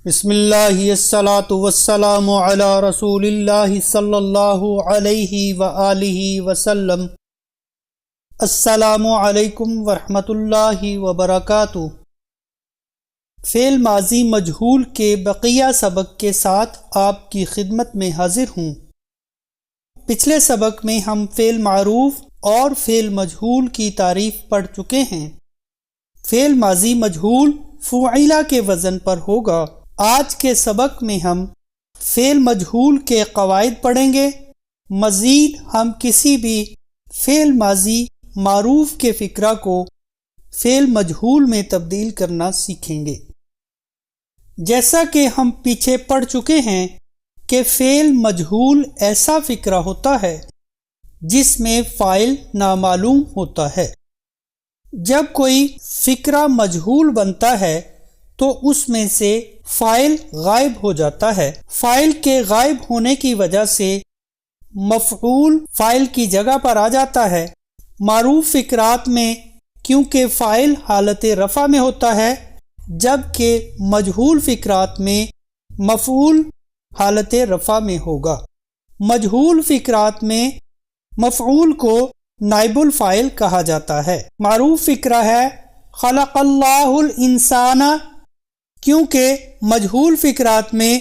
بسم اللہ الصلاۃ والسلام علی رسول اللہ صلی اللہ علیہ وآلہ وسلم۔ السلام علیکم ورحمۃ اللہ وبرکاتہ۔ فعل ماضی مجہول کے بقیہ سبق کے ساتھ آپ کی خدمت میں حاضر ہوں۔ پچھلے سبق میں ہم فعل معروف اور فعل مجہول کی تعریف پڑھ چکے ہیں۔ فعل ماضی مجہول فعل کے وزن پر ہوگا۔ آج کے سبق میں ہم فعل مجہول کے قواعد پڑھیں گے۔ مزید ہم کسی بھی فعل ماضی معروف کے فقرہ کو فعل مجہول میں تبدیل کرنا سیکھیں گے۔ جیسا کہ ہم پیچھے پڑھ چکے ہیں کہ فعل مجہول ایسا فقرہ ہوتا ہے جس میں فاعل نامعلوم ہوتا ہے۔ جب کوئی فقرہ مجہول بنتا ہے تو اس میں سے فاعل غائب ہو جاتا ہے۔ فاعل کے غائب ہونے کی وجہ سے مفعول فاعل کی جگہ پر آ جاتا ہے۔ معروف فقرات میں کیونکہ فاعل حالت رفع میں ہوتا ہے، جبکہ مجہول فقرات میں مفعول حالت رفع میں ہوگا۔ مجہول فقرات میں مفعول کو نائب الفاعل کہا جاتا ہے۔ معروف فقرہ ہے خلق اللہ الانسان، کیونکہ مجہول فقرات میں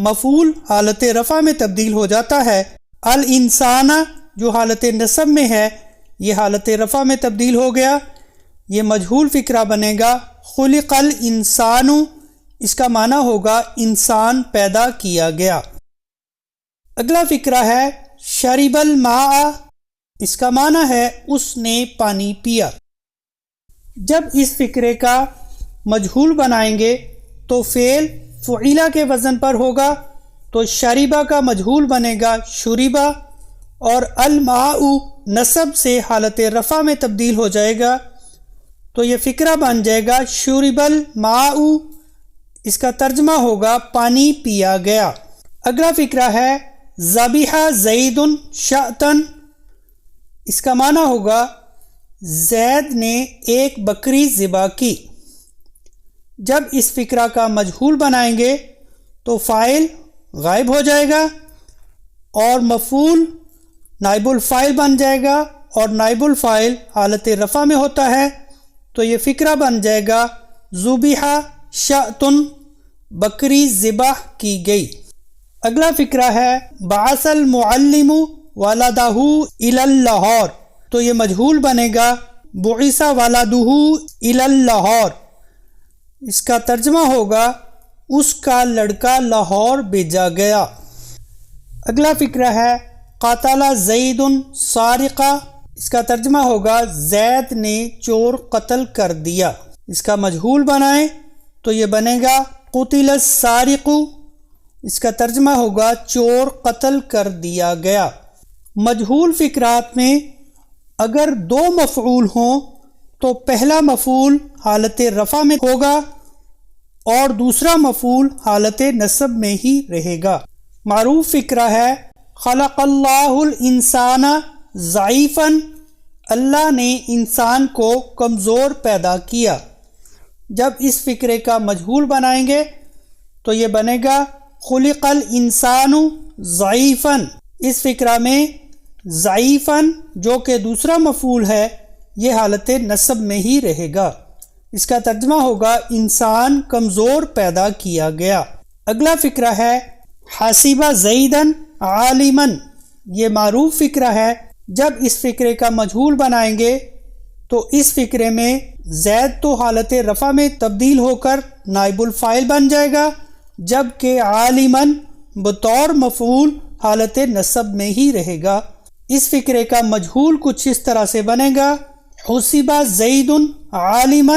مفعول حالت رفع میں تبدیل ہو جاتا ہے۔ الانسان جو حالت نصب میں ہے یہ حالت رفع میں تبدیل ہو گیا، یہ مجہول فقرہ بنے گا۔ خلق الانسان، اس کا معنی ہوگا انسان پیدا کیا گیا۔ اگلا فقرہ ہے شرب الماء، اس کا معنی ہے اس نے پانی پیا۔ جب اس فقرے کا مجہول بنائیں گے تو فعل فعیلہ کے وزن پر ہوگا، تو شریبہ کا مجہول بنے گا شریبہ، اور الماء نصب سے حالت رفع میں تبدیل ہو جائے گا، تو یہ فقرہ بن جائے گا شرب الماء، اس کا ترجمہ ہوگا پانی پیا گیا۔ اگلا فقرہ ہے ذبح زید شاۃ، اس کا معنی ہوگا زید نے ایک بکری ذبح کی۔ جب اس فقرہ کا مجہول بنائیں گے تو فاعل غائب ہو جائے گا اور مفعول نائب الفاعل بن جائے گا، اور نائب الفاعل حالت رفع میں ہوتا ہے، تو یہ فقرہ بن جائے گا ذبح شاۃ، بکری ذبح کی گئی۔ اگلا فقرہ ہے بعث المعلم ولدہ الی اللاہور، تو یہ مجہول بنے گا بعث ولدہ الی اللاہور، اس کا ترجمہ ہوگا اس کا لڑکا لاہور بھیجا گیا۔ اگلا فقرہ ہے قاتل زید سارقہ، اس کا ترجمہ ہوگا زید نے چور قتل کر دیا۔ اس کا مجہول بنائیں تو یہ بنے گا قتل السارق، اس کا ترجمہ ہوگا چور قتل کر دیا گیا۔ مجہول فقرات میں اگر دو مفعول ہوں تو پہلا مفعول حالت رفع میں ہوگا اور دوسرا مفعول حالت نصب میں ہی رہے گا۔ معروف فقرہ ہے خلق اللہ الانسان ضعیفا، اللہ نے انسان کو کمزور پیدا کیا۔ جب اس فقرے کا مجہول بنائیں گے تو یہ بنے گا خلق الانسان ضعیفا، اس فقرہ میں ضعیفا جو کہ دوسرا مفعول ہے یہ حالت نصب میں ہی رہے گا، اس کا ترجمہ ہوگا انسان کمزور پیدا کیا گیا۔ اگلا فقرہ ہے حاسب زیدا عالما، یہ معروف فقرہ ہے۔ جب اس فقرے کا مجہول بنائیں گے تو اس فقرے میں زید تو حالت رفع میں تبدیل ہو کر نائب الفاعل بن جائے گا، جبکہ عالما بطور مفعول حالت نصب میں ہی رہے گا۔ اس فقرے کا مجہول کچھ اس طرح سے بنے گا حسب زید عالما،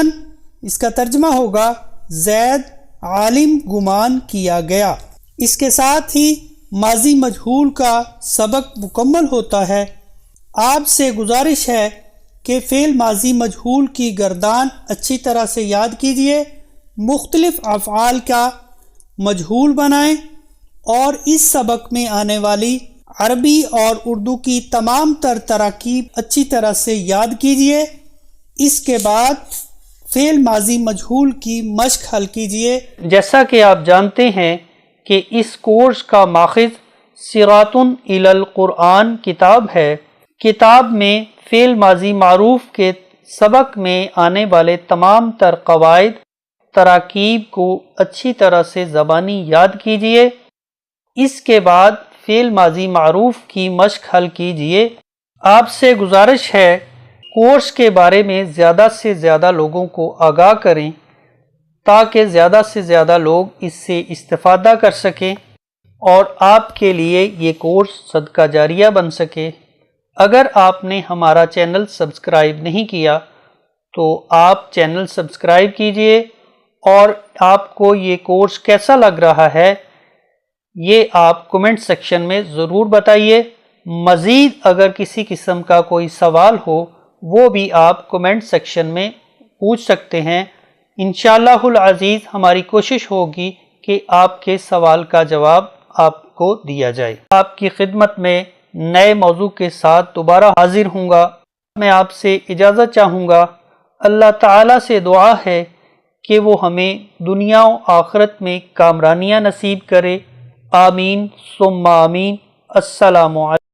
اس کا ترجمہ ہوگا زید عالم گمان کیا گیا۔ اس کے ساتھ ہی ماضی مجہول کا سبق مکمل ہوتا ہے۔ آپ سے گزارش ہے کہ فعل ماضی مجہول کی گردان اچھی طرح سے یاد کیجیے، مختلف افعال کا مجہول بنائیں، اور اس سبق میں آنے والی عربی اور اردو کی تمام تر تراکیب اچھی طرح سے یاد کیجیے۔ اس کے بعد فعل ماضی مجہول کی مشق حل کیجئے۔ جیسا کہ آپ جانتے ہیں کہ اس کورس کا ماخذ صراط الی القرآن کتاب ہے۔ کتاب میں فعل ماضی معروف کے سبق میں آنے والے تمام تر قواعد تراکیب کو اچھی طرح سے زبانی یاد کیجئے۔ اس کے بعد فعل ماضی معروف کی مشق حل کیجئے۔ آپ سے گزارش ہے کورس کے بارے میں زیادہ سے زیادہ لوگوں کو آگاہ کریں تاکہ زیادہ سے زیادہ لوگ اس سے استفادہ کر سکیں اور آپ کے لیے یہ کورس صدقہ جاریہ بن سکے۔ اگر آپ نے ہمارا چینل سبسکرائب نہیں کیا تو آپ چینل سبسکرائب کیجئے، اور آپ کو یہ کورس کیسا لگ رہا ہے یہ آپ کمنٹ سیکشن میں ضرور بتائیے۔ مزید اگر کسی قسم کا کوئی سوال ہو وہ بھی آپ کمنٹ سیکشن میں پوچھ سکتے ہیں۔ انشاءاللہ العزیز ہماری کوشش ہوگی کہ آپ کے سوال کا جواب آپ کو دیا جائے۔ آپ کی خدمت میں نئے موضوع کے ساتھ دوبارہ حاضر ہوں گا۔ میں آپ سے اجازت چاہوں گا۔ اللہ تعالیٰ سے دعا ہے کہ وہ ہمیں دنیا و آخرت میں کامرانیاں نصیب کرے۔ آمین ثم آمین۔ السلام علیکم۔